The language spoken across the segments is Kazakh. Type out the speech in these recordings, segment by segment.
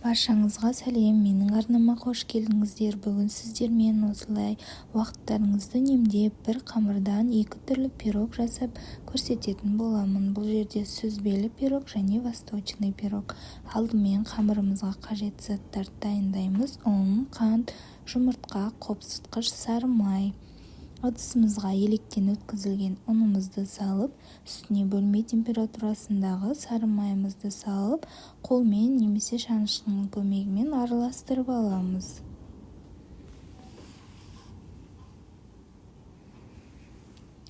Баршаңызға сәлем, менің арнама қош келдіңіздер. Бүгін сіздермен осылай уақыттарыңызды үнемдеп, бір қамырдан екі түрлі пирог жасап көрсететін боламын. Бұл жерде сүзбелі пирог және восточный пирог. Алдымен қамырымызға қажетті заттарды дайындаймыз. Ұн, қант, жұмыртқа, қопсытқыш, сары май. Ыдысымызға електен өткізілген ұнымызды салып, үстіне бөлме температурасындағы сары майымызды салып, қолмен немесе шанышқының көмегімен араластырып аламыз.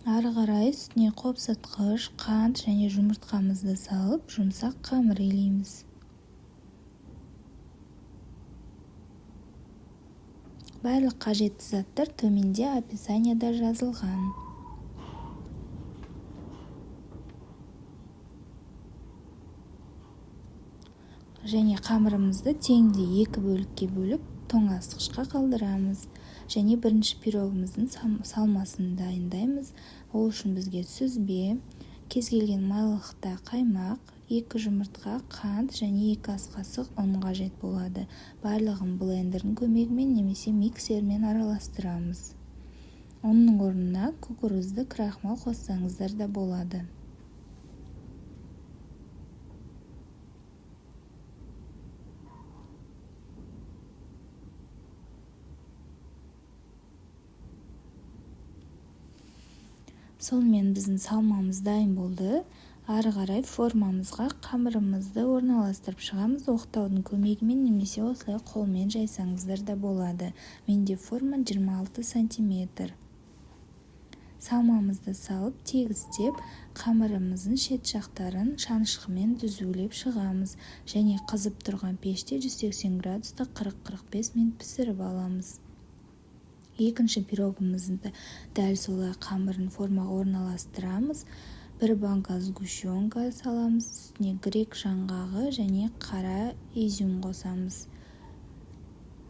Ары қарай үстіне қопсытқыш, қант және жұмыртқамызды салып, жұмсақ қамыр илейміз. Барлық қажетті заттар төменде описанияда жазылған. Және қамырымызды теңдей екі бөлікке бөліп, тоңазытқышқа қалдырамыз. Және бірінші пирогымыздың салмасын дайындаймыз. Ол үшін бізге сүзбе, кез келген майлықта қаймақ, 2 жұмыртқа, қант және 2 ас қасық ұн қажет болады. Барлығын блендердің көмегімен немесе миксермен араластырамыз. Ұнның орнына кукурузды крахмал қоссаңыздар да болады. Сонымен біздің салмамыз дайын болды. Ары қарай формамызға қамырымызды орналастырып шығамыз. Оқтаудың көмегімен немесе осылай қолмен жайсаңыздар да болады. Менде форма 26 см. Салмамызды салып, тегістеп, қамырымыздың шет жақтарын шанышқымен дүзулеп шығамыз. Және қызып тұрған пеште 180 градуста 40-45 минут пісіріп аламыз. Екінші пирогымызды дәл солай қамырын формаға орналастырамыз. Бір банка сгущенка саламыз, үстіне грек жаңғағы және қара изюм қосамыз.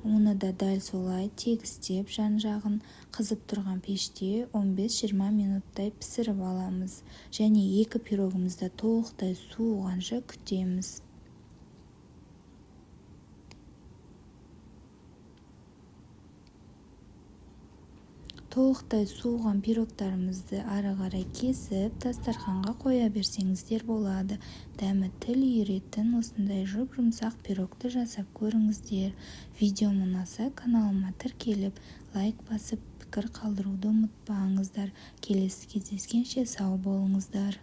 Оны да дәл солай тегістеп, жан-жағын қызып тұрған пеште 15-20 минуттай пісіріп аламыз. Және екі пирогымызды толықтай суығанша күтеміз. Толықтай суыған пирогтарымызды ары қарай кесіп, дастарханға қоя берсеңіздер болады. Дәмі тіл үйіретін осындай жұмсақ пирогты жасап көріңіздер. Видеом ұнаса каналыма тіркеліп, лайк басып, пікір қалдыруды ұмытпаңыздар. Келесі кездескенше сау болыңыздар.